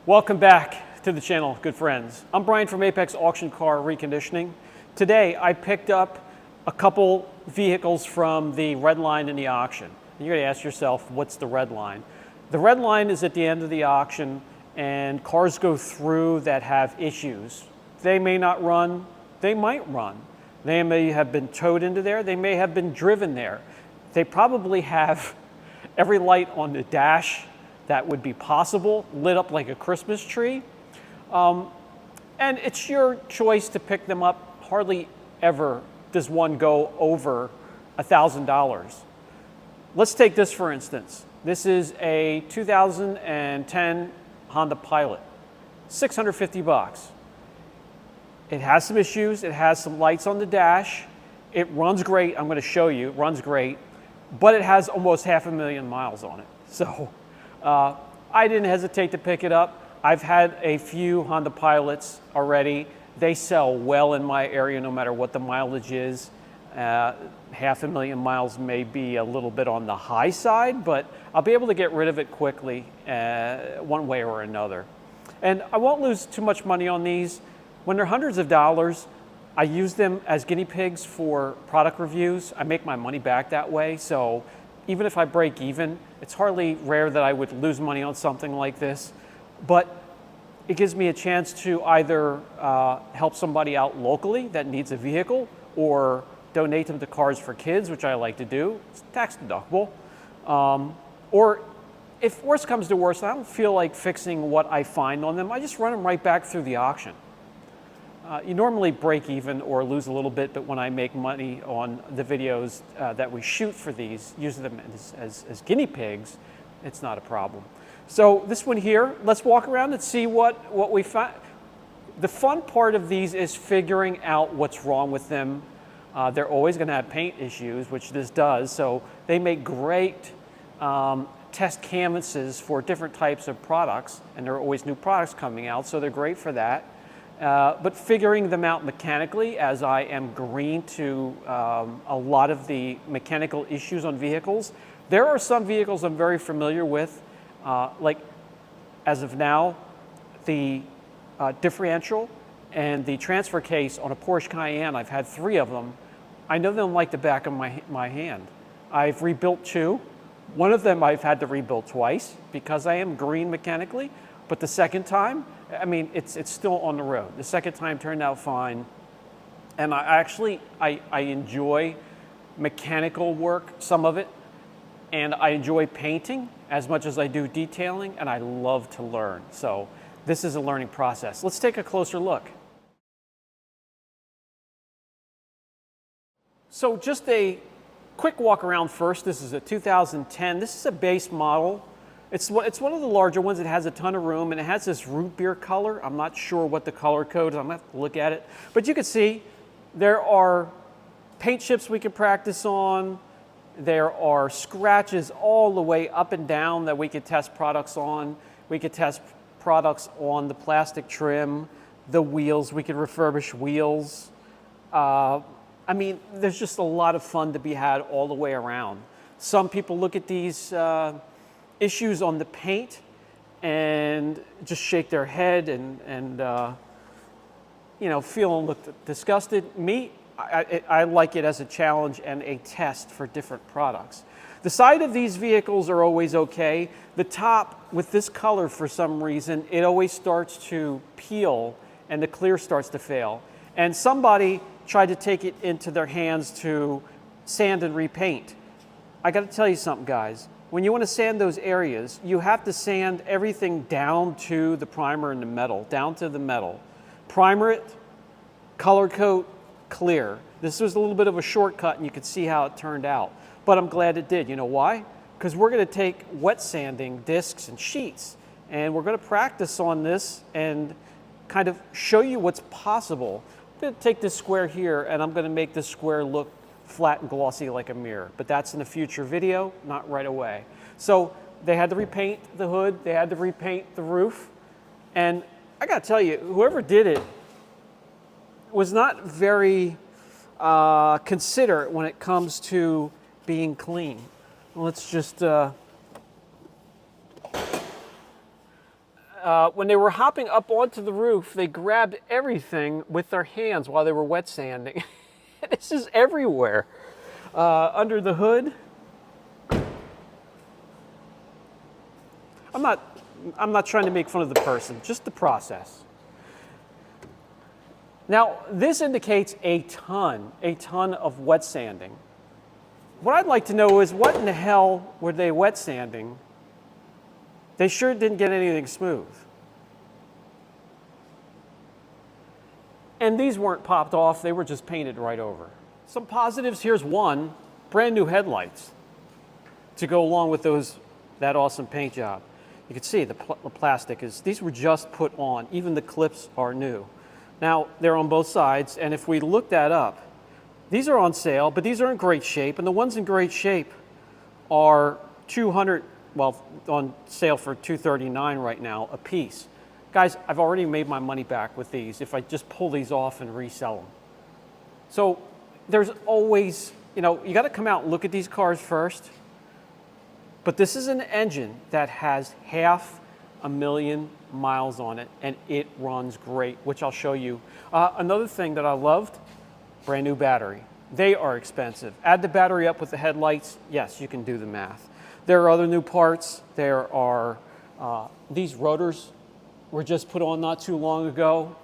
Welcome back to the channel, good friends. I'm Brian from Apex Auction Car Reconditioning. Today I picked up a couple vehicles from the red line in the auction. And you're going to ask yourself, what's the red line? The red line is at the end of the auction and cars go through that have issues. They may not run, they might run. They may have been towed into there, they may have been driven there. They probably have every light on the dash that would be possible, lit up like a Christmas tree. And it's your choice to pick them up. Hardly ever does one go over $1,000. Let's take this for instance. This is a 2010 Honda Pilot, 650 bucks. It has some issues, it has some lights on the dash. It runs great, I'm gonna show you, it runs great, but it has almost 500,000 miles on it. So I didn't hesitate to pick it up. I've had a few Honda Pilots already. They sell well in my area no matter what the mileage is. 500,000 miles may be a little bit on the high side, but I'll be able to get rid of it quickly one way or another. And I won't lose too much money on these. When they're hundreds of dollars, I use them as guinea pigs for product reviews. I make my money back that way, so even if I break even, it's hardly rare that I would lose money on something like this, but it gives me a chance to either help somebody out locally that needs a vehicle or donate them to Cars for Kids, which I like to do. It's tax deductible. Or if worse comes to worse, I don't feel like fixing what I find on them, I just run them right back through the auction. You normally break even or lose a little bit, but when I make money on the videos that we shoot for these, using them as guinea pigs, it's not a problem. So this one here, let's walk around and see what we find. The fun part of these is figuring out what's wrong with them. They're always going to have paint issues, which this does, so they make great test canvases for different types of products, and there are always new products coming out, so they're great for that. But figuring them out mechanically, as I am green to a lot of the mechanical issues on vehicles. There are some vehicles I'm very familiar with, like as of now, the differential and the transfer case on a Porsche Cayenne. I've had 3 of them. I know them like the back of my hand. I've rebuilt 2. One of them I've had to rebuild twice because I am green mechanically, but the second time, I mean, it's still on the road. The second time turned out fine. And I enjoy mechanical work, some of it, and I enjoy painting as much as I do detailing, and I love to learn. So this is a learning process. Let's take a closer look. So just a quick walk around first. This is a 2010. This is a base model. It's one of the larger ones. It has a ton of room, and it has this root beer color. I'm not sure what the color code is. I'm going to have to look at it. But you can see there are paint chips we can practice on. There are scratches all the way up and down that we could test products on. We could test products on the plastic trim, the wheels. We could refurbish wheels. I mean, there's just a lot of fun to be had all the way around. Some people look at these issues on the paint and just shake their head and you know, feel and look disgusted. Me, I like it as a challenge and a test for different products. The side of these vehicles are always okay. The top, with this color for some reason, it always starts to peel and the clear starts to fail. And somebody tried to take it into their hands to sand and repaint. I got to tell you something, guys. When you want to sand those areas, you have to sand everything down to the primer and the metal, down to the metal. Primer it, color coat, clear. This was a little bit of a shortcut and you could see how it turned out. But I'm glad it did. You know why? Because we're going to take wet sanding discs and sheets and we're going to practice on this and kind of show you what's possible. I'm going to take this square here and I'm going to make this square look flat and glossy like a mirror, but that's in a future video, not right away. So they had to repaint the hood, they had to repaint the roof, and I gotta tell you, whoever did it was not very considerate when it comes to being clean. Let's just when they were hopping up onto the roof, they grabbed everything with their hands while they were wet sanding. This is everywhere. Under the hood. I'm not trying to make fun of the person, just the process. Now, this indicates a ton of wet sanding. What I'd like to know is, what in the hell were they wet sanding? They sure didn't get anything smooth. And these weren't popped off, they were just painted right over. Some positives, here's one, brand new headlights to go along with that awesome paint job. You can see the plastic these were just put on, even the clips are new. Now, they're on both sides, and if we look that up, these are on sale, but these are in great shape, and the ones in great shape are on sale for $239 right now a piece. Guys, I've already made my money back with these if I just pull these off and resell them. So there's always, you got to come out and look at these cars first. But this is an engine that has 500,000 miles on it, and it runs great, which I'll show you. Another thing that I loved, brand new battery. They are expensive. Add the battery up with the headlights, yes, you can do the math. There are other new parts. There are, these rotors were just put on not too long ago.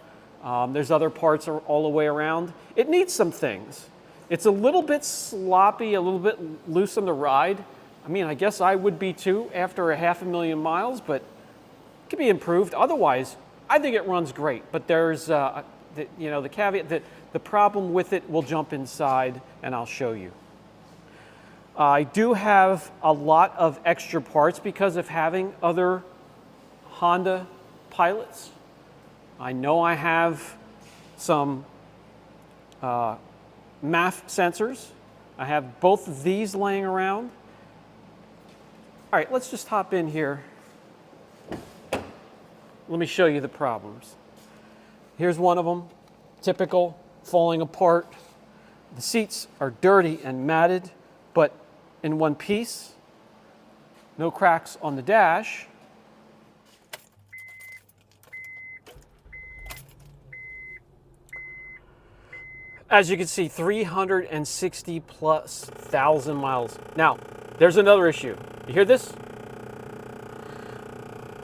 There's other parts all the way around. It needs some things. It's a little bit sloppy, a little bit loose on the ride. I mean, I guess I would be too after 500,000 miles, but it could be improved. Otherwise, I think it runs great. But there's, the caveat that the problem with it, we'll jump inside and I'll show you. I do have a lot of extra parts because of having other Honda Pilots. I know I have some MAF sensors. I have both of these laying around. All right, let's just hop in here. Let me show you the problems. Here's one of them, typical, falling apart. The seats are dirty and matted, but in one piece. No cracks on the dash. As you can see, 360,000+ miles. Now, there's another issue. You hear this?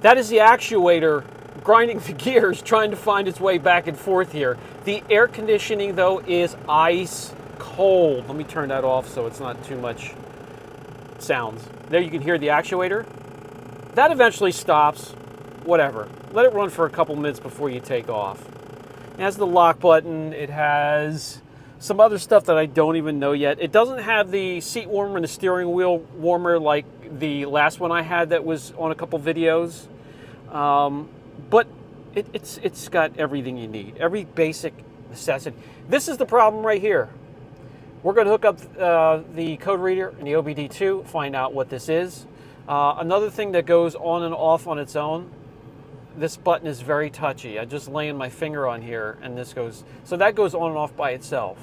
That is the actuator grinding the gears, trying to find its way back and forth here. The air conditioning, though, is ice cold. Let me turn that off so it's not too much sounds. There you can hear the actuator. That eventually stops. Whatever. Let it run for a couple minutes before you take off. It has the lock button. It has some other stuff that I don't even know yet. It doesn't have the seat warmer and the steering wheel warmer like the last one I had that was on a couple videos. But it's got everything you need, every basic necessity. This is the problem right here. We're going to hook up the code reader and the OBD2, find out what this is. Another thing that goes on and off on its own, this button is very touchy. I just laying my finger on here and this goes, so that goes on and off by itself.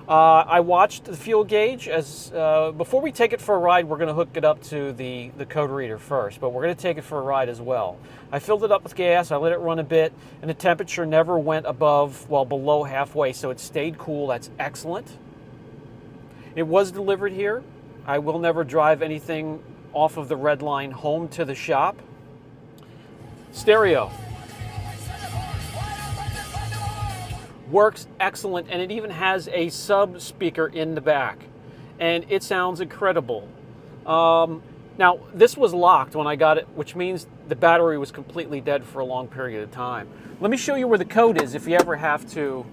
I watched the fuel gauge. Before we take it for a ride, we're going to hook it up to the code reader first, but we're going to take it for a ride as well. I filled it up with gas, I let it run a bit, and the temperature never went below halfway, so it stayed cool. That's excellent. It was delivered here. I will never drive anything off of the red line home to the shop. Stereo. Works excellent, and it even has a sub speaker in the back, and it sounds incredible. Now, this was locked when I got it, which means the battery was completely dead for a long period of time. Let me show you where the code is if you ever have to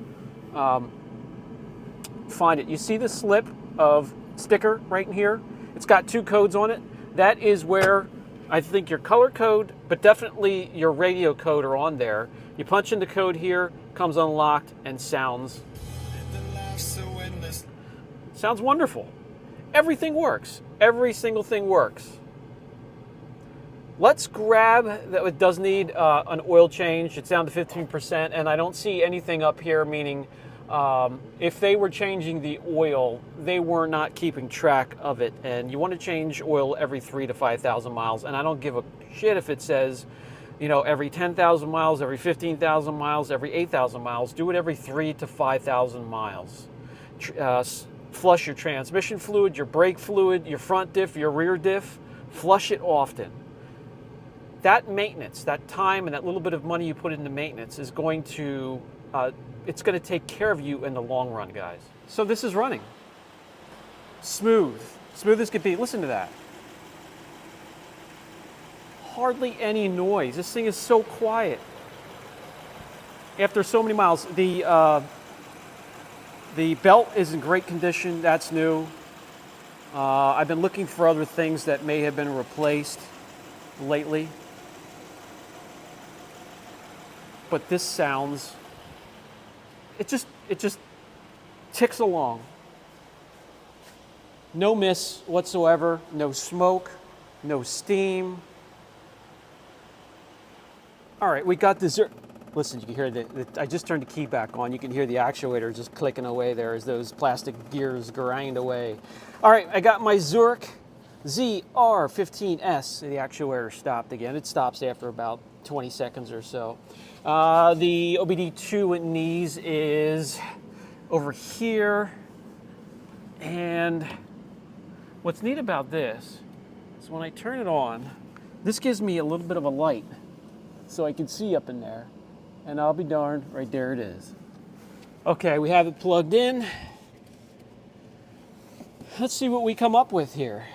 find it. You see the slip of sticker right in here? It's got two codes on it. That is where I think your color code, but definitely your radio code are on there. You punch in the code here, comes unlocked, and sounds wonderful. Everything works. Every single thing works. Let's grab that. It does need an oil change. It's down to 15%, and I don't see anything up here, meaning if they were changing the oil, they were not keeping track of it. And you want to change oil every 3,000 to 5,000 miles, and I don't give a shit if it says every 10,000 miles, every 15,000 miles, every 8,000 miles. Do it every 3,000 to 5,000 miles. Flush your transmission fluid, your brake fluid, your front diff, your rear diff. Flush it often. That maintenance, that time and that little bit of money you put into maintenance is going to, it's going to take care of you in the long run, guys. So this is running. Smooth as could be. Listen to that. Hardly any noise. This thing is so quiet. After so many miles, the belt is in great condition. That's new. I've been looking for other things that may have been replaced lately. But this sounds, it just ticks along. No miss whatsoever, no smoke, no steam. All right, we got this. Listen, you can hear I just turned the key back on. You can hear the actuator just clicking away there as those plastic gears grind away. All right, I got my Zurich ZR15S. The actuator stopped again. It stops after about 20 seconds or so. The OBD2 at knees is over here. And what's neat about this is when I turn it on, this gives me a little bit of a light so I can see up in there. And I'll be darned, right there it is. Okay, we have it plugged in. Let's see what we come up with here.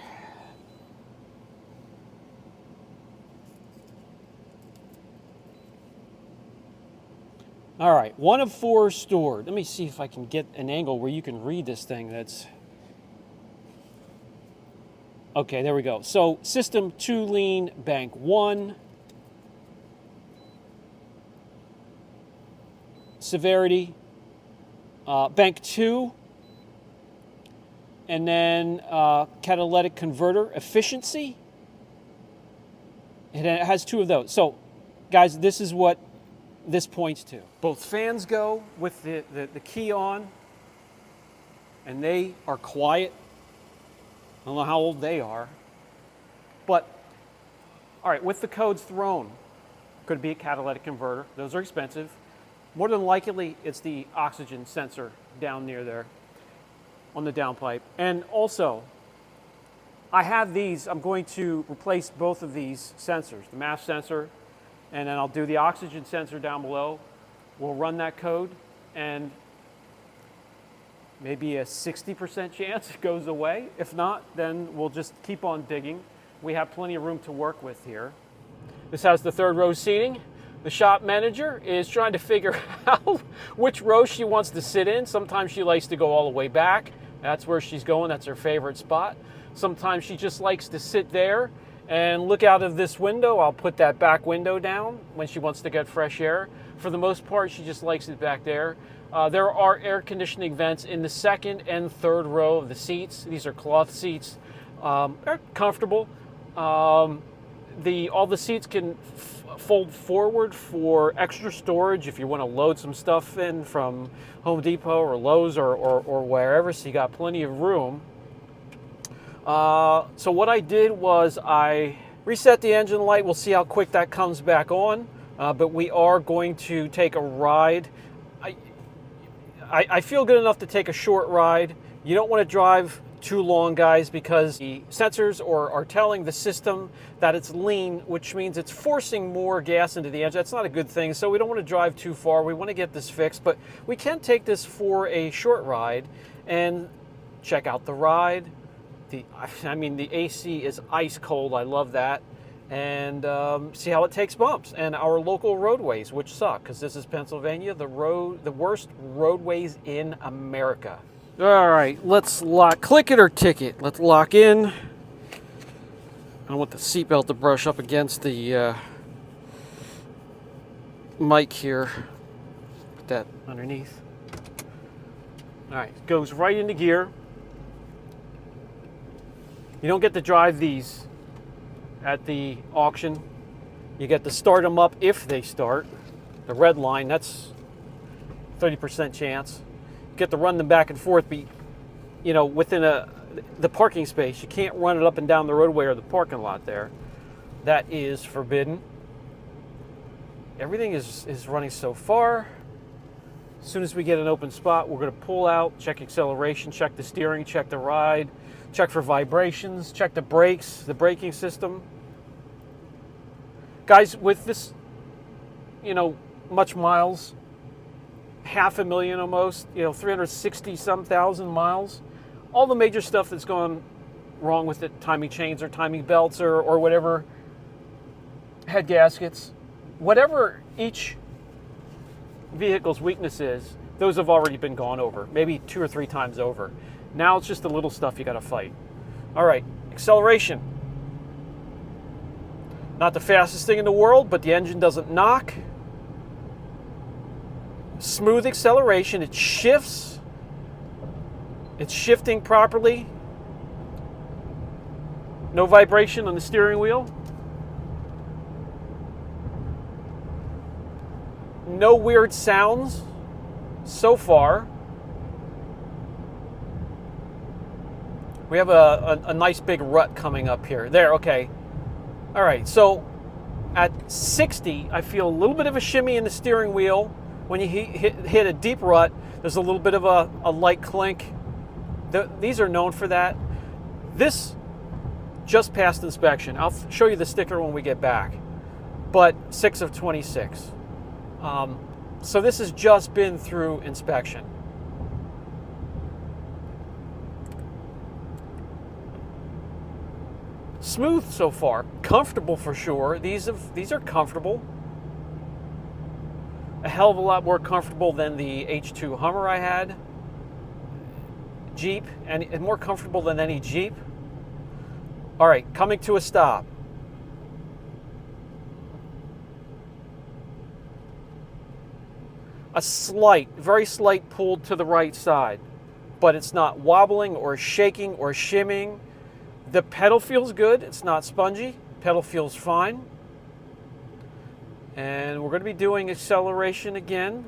All right, 1 of 4 stored. Let me see if I can get an angle where you can read this thing. Okay, there we go. So system 2 lean, bank 1. Severity, bank 2. And then catalytic converter efficiency. It has 2 of those. So, guys, this is what this points to. Both fans go with the key on, and they are quiet. I don't know how old they are. But, all right, with the codes thrown, could be a catalytic converter. Those are expensive. More than likely, it's the oxygen sensor down near there on the downpipe. And also, I have these. I'm going to replace both of these sensors, the mass sensor, and then I'll do the oxygen sensor down below. We'll run that code, and maybe a 60% chance it goes away. If not, then we'll just keep on digging. We have plenty of room to work with here. This has the 3rd row seating. The shop manager is trying to figure out which row she wants to sit in. Sometimes she likes to go all the way back. That's where she's going. That's her favorite spot. Sometimes she just likes to sit there and look out of this window. I'll put that back window down when she wants to get fresh air. For the most part, she just likes it back there. There are air conditioning vents in the 2nd and 3rd row of the seats. These are cloth seats. They're comfortable. All the seats can fold forward for extra storage if you want to load some stuff in from Home Depot or Lowe's or wherever, so you got plenty of room. So what I did was I reset the engine light. We'll see how quick that comes back on, but we are going to take a ride. I feel good enough to take a short ride. You don't want to drive too long, guys, because the sensors are telling the system that it's lean, which means it's forcing more gas into the engine. That's not a good thing, so we don't want to drive too far. We want to get this fixed, but we can take this for a short ride and check out the ride. The AC is ice cold. I love that. And see how it takes bumps. And our local roadways, which suck, because this is Pennsylvania, the worst roadways in America. All right, let's click it or ticket. Let's lock in. I don't want the seatbelt to brush up against the mic here. Put that underneath. All right, goes right into gear. You don't get to drive these at the auction. You get to start them up if they start. The red line, that's 30% chance. You get to run them back and forth, within the parking space. You can't run it up and down the roadway or the parking lot there. That is forbidden. everything is running so far. As soon as we get an open spot, we're going to pull out, check acceleration, check the steering, check the ride, check for vibrations, check the brakes, the braking system. Guys, with this, much miles, 500,000 almost, 360 some thousand miles, all the major stuff that's gone wrong with it, timing chains or timing belts or whatever, head gaskets, whatever each vehicle's weakness is, those have already been gone over, maybe 2 or 3 times over. Now it's just the little stuff you got to fight. All right, acceleration. Not the fastest thing in the world, but the engine doesn't knock. Smooth acceleration, it shifts. It's shifting properly. No vibration on the steering wheel. No weird sounds so far. We have a nice big rut coming up here. There, okay. All right, so at 60, I feel a little bit of a shimmy in the steering wheel. When you hit a deep rut, there's a little bit of a light clink. These are known for that. This just passed inspection. I'll show you the sticker when we get back. But 6 of 26. So this has just been through inspection. Smooth so far. Comfortable for sure. These are comfortable. A hell of a lot more comfortable than the H2 Hummer I had. Jeep, and more comfortable than any Jeep. All right, coming to a stop. A slight, very slight pull to the right side, but it's not wobbling or shaking or shimming. The pedal feels good. It's not spongy. Pedal feels fine. And we're going to be doing acceleration again.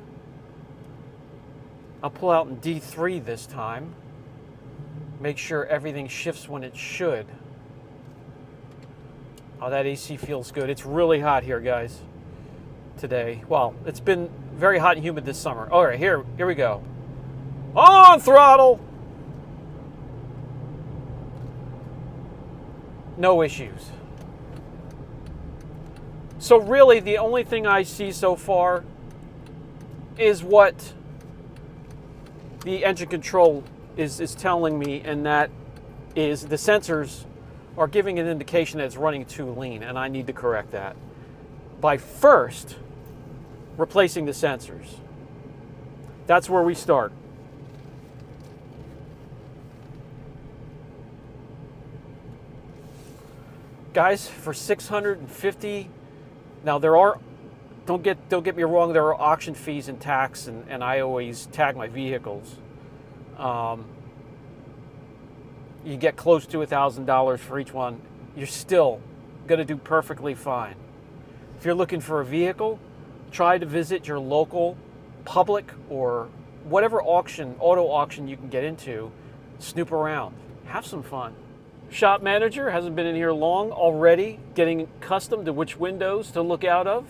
I'll pull out in D3 this time. Make sure everything shifts when it should. Oh, that AC feels good. It's really hot here, guys, today. Well, it's been very hot and humid this summer. All right, here we go. On throttle. No issues. So really, the only thing I see so far is what the engine control is telling me, and that is the sensors are giving an indication that it's running too lean, and I need to correct that by first replacing the sensors. That's where we start. Guys, for 650, now there are, don't get me wrong, there are auction fees and tax, and I always tag my vehicles. You get close to $1,000 for each one. You're still gonna do perfectly fine. If you're looking for a vehicle, try to visit your local public or whatever auction, auto auction you can get into. Snoop around, have some fun. Shop manager hasn't been in here long, already getting accustomed to which windows to look out of.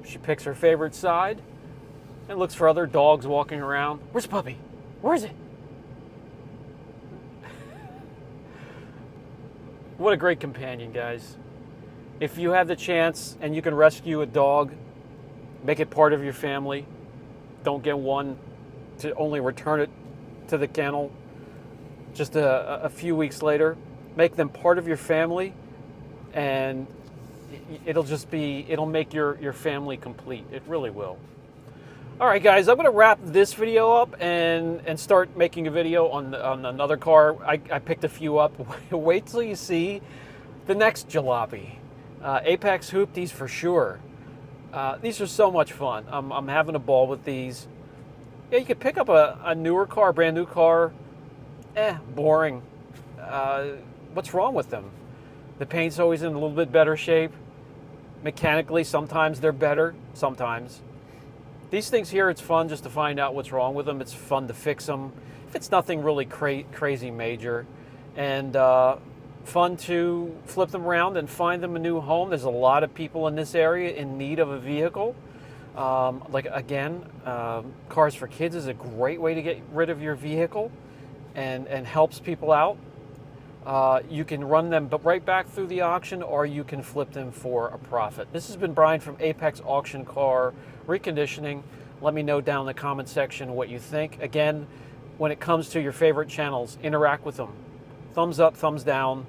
She picks her favorite side and looks for other dogs walking around. Where's the puppy? Where is it? What a great companion, guys. If you have the chance and you can rescue a dog, make it part of your family. Don't get one to only return it to the kennel just a few weeks later. Make them part of your family, and it'll make your family complete. It really will. All right, guys, I'm going to wrap this video up and start making a video on another car. I picked a few up. Wait till you see the next jalopy. Apex Hoopties for sure. These are so much fun. I'm having a ball with these. Yeah, you could pick up a newer car, brand new car. Boring. What's wrong with them? The paint's always in a little bit better shape. Mechanically, sometimes they're better, sometimes. These things here, it's fun just to find out what's wrong with them. It's fun to fix them if it's nothing really crazy major. And fun to flip them around and find them a new home. There's a lot of people in this area in need of a vehicle. Cars for Kids is a great way to get rid of your vehicle and helps people out. You can run them right back through the auction, or you can flip them for a profit. This has been Brian from Apex Auction Car Reconditioning. Let me know down in the comment section what you think. Again, when it comes to your favorite channels, interact with them. Thumbs up, thumbs down,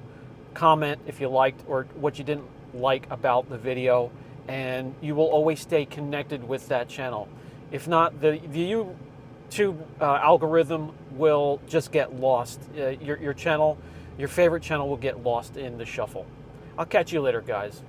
comment if you liked or what you didn't like about the video, and you will always stay connected with that channel. If not, the YouTube algorithm will just get lost. Your channel, your favorite channel will get lost in the shuffle. I'll catch you later, guys.